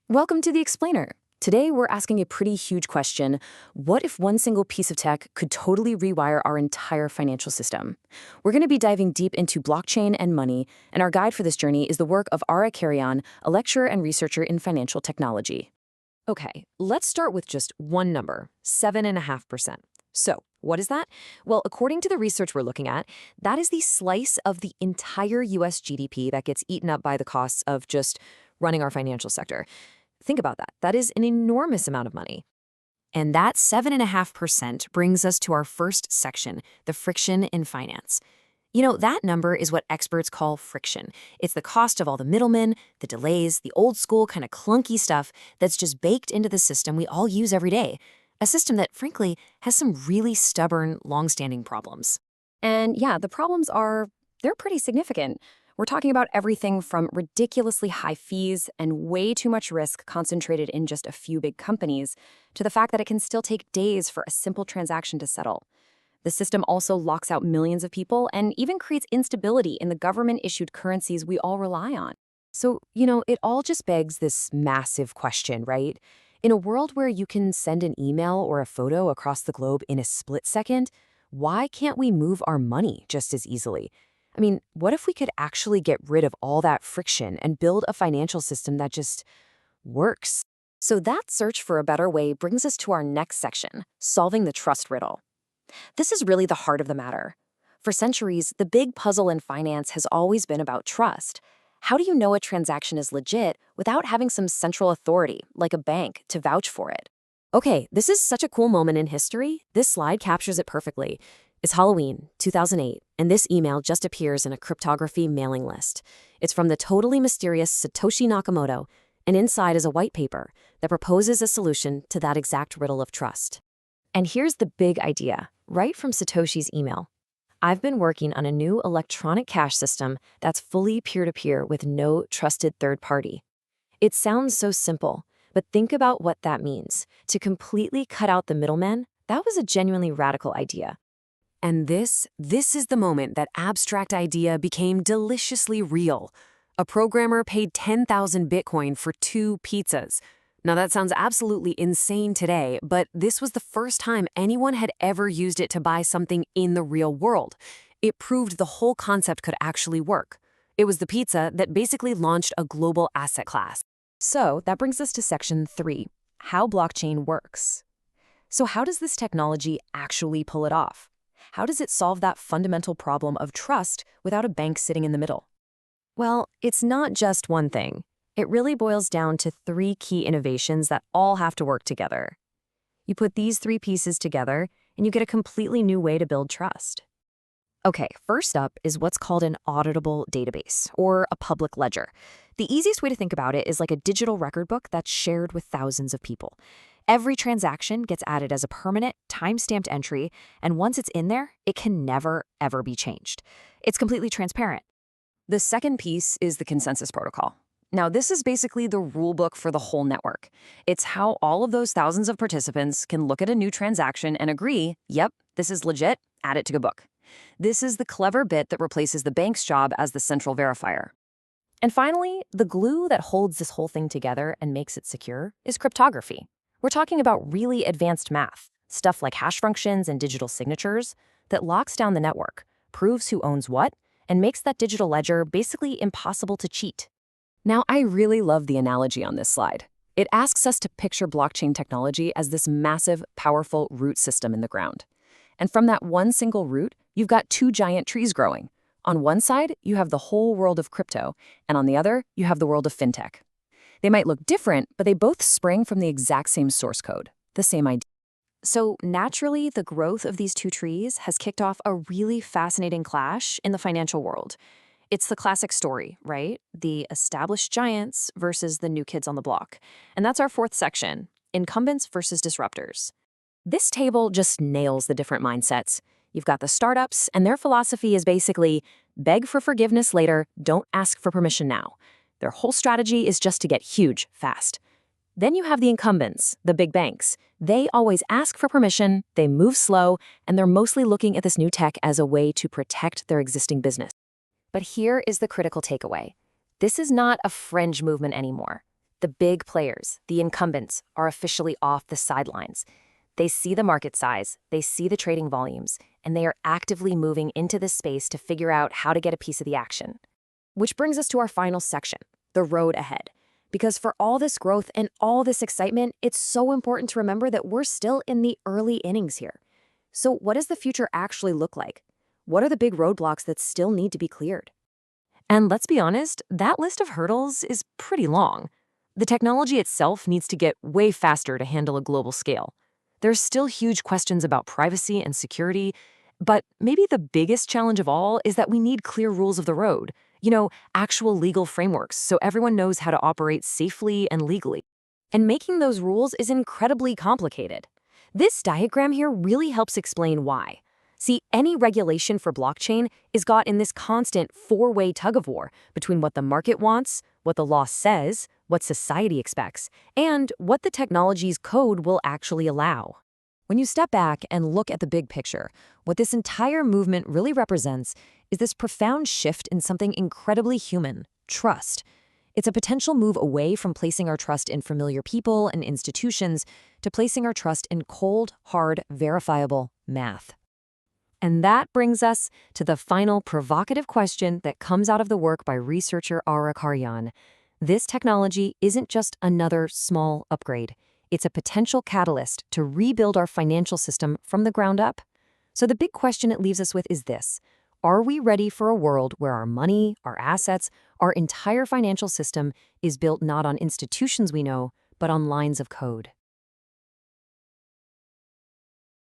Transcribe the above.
Welcome to The Explainer. Today, we're asking a pretty huge question. What if one single piece of tech could totally rewire our entire financial system? We're going to be diving deep into blockchain and money, and our guide for this journey is the work of ARA KARYAN, a lecturer and researcher in financial technology. Okay, let's start with just one number, 7.5%. So, what is that? Well, according to the research we're looking at, that is the slice of the entire US GDP that gets eaten up by the costs of just running our financial sector. Think about that. That is an enormous amount of money. And that 7.5% brings us to our first section, the friction in finance. You know, that number is what experts call friction. It's the cost of all the middlemen, the delays, the old school kind of clunky stuff that's just baked into the system we all use every day. A system that, frankly, has some really stubborn, long-standing problems. And yeah, the problems they're pretty significant. We're talking about everything from ridiculously high fees and way too much risk concentrated in just a few big companies, to the fact that it can still take days for a simple transaction to settle. The system also locks out millions of people and even creates instability in the government-issued currencies we all rely on. So, it all just begs this massive question, right? In a world where you can send an email or a photo across the globe in a split second, why can't we move our money just as easily? I mean, what if we could actually get rid of all that friction and build a financial system that just works? So that search for a better way brings us to our next section, solving the trust riddle. This is really the heart of the matter. For centuries, the big puzzle in finance has always been about trust. How do you know a transaction is legit without having some central authority, like a bank, to vouch for it? Okay, this is such a cool moment in history. This slide captures it perfectly. It's Halloween, 2008, and this email just appears in a cryptography mailing list. It's from the totally mysterious Satoshi Nakamoto, and inside is a white paper that proposes a solution to that exact riddle of trust. And here's the big idea, right from Satoshi's email. I've been working on a new electronic cash system that's fully peer-to-peer with no trusted third party. It sounds so simple, but think about what that means. To completely cut out the middleman, that was a genuinely radical idea. And this is the moment that abstract idea became deliciously real. A programmer paid 10,000 Bitcoin for 2 pizzas. Now that sounds absolutely insane today, but this was the first time anyone had ever used it to buy something in the real world. It proved the whole concept could actually work. It was the pizza that basically launched a global asset class. So that brings us to section 3, how blockchain works. So how does this technology actually pull it off? How does it solve that fundamental problem of trust without a bank sitting in the middle? Well, it's not just one thing. It really boils down to 3 key innovations that all have to work together. You put these 3 pieces together, and you get a completely new way to build trust. Okay, first up is what's called an auditable database, or a public ledger. The easiest way to think about it is like a digital record book that's shared with thousands of people. Every transaction gets added as a permanent, time-stamped entry, and once it's in there, it can never, ever be changed. It's completely transparent. The second piece is the consensus protocol. Now, this is basically the rule book for the whole network. It's how all of those thousands of participants can look at a new transaction and agree, yep, this is legit, add it to a book. This is the clever bit that replaces the bank's job as the central verifier. And finally, the glue that holds this whole thing together and makes it secure is cryptography. We're talking about really advanced math, stuff like hash functions and digital signatures, that locks down the network, proves who owns what, and makes that digital ledger basically impossible to cheat. Now, I really love the analogy on this slide. It asks us to picture blockchain technology as this massive, powerful root system in the ground. And from that one single root, you've got 2 giant trees growing. On one side, you have the whole world of crypto, and on the other, you have the world of fintech. They might look different, but they both spring from the exact same source code, the same idea. So naturally, the growth of these 2 trees has kicked off a really fascinating clash in the financial world. It's the classic story, right? The established giants versus the new kids on the block. And that's our 4th section, incumbents versus disruptors. This table just nails the different mindsets. You've got the startups, and their philosophy is basically beg for forgiveness later, don't ask for permission now. Their whole strategy is just to get huge fast. Then you have the incumbents, the big banks. They always ask for permission, they move slow, and they're mostly looking at this new tech as a way to protect their existing business. But here is the critical takeaway. This is not a fringe movement anymore. The big players, the incumbents, are officially off the sidelines. They see the market size, they see the trading volumes, and they are actively moving into this space to figure out how to get a piece of the action. Which brings us to our final section, the road ahead. Because for all this growth and all this excitement, it's so important to remember that we're still in the early innings here. So what does the future actually look like? What are the big roadblocks that still need to be cleared? And let's be honest, that list of hurdles is pretty long. The technology itself needs to get way faster to handle a global scale. There's still huge questions about privacy and security, but maybe the biggest challenge of all is that we need clear rules of the road, actual legal frameworks so everyone knows how to operate safely and legally. And making those rules is incredibly complicated. This diagram here really helps explain why. See, any regulation for blockchain is got in this constant four-way tug-of-war between what the market wants, what the law says, what society expects, and what the technology's code will actually allow. When you step back and look at the big picture, what this entire movement really represents is this profound shift in something incredibly human, trust. It's a potential move away from placing our trust in familiar people and institutions to placing our trust in cold, hard, verifiable math. And that brings us to the final provocative question that comes out of the work by researcher ARA KARYAN. This technology isn't just another small upgrade. It's a potential catalyst to rebuild our financial system from the ground up. So the big question it leaves us with is this: are we ready for a world where our money, our assets, our entire financial system is built not on institutions we know, but on lines of code?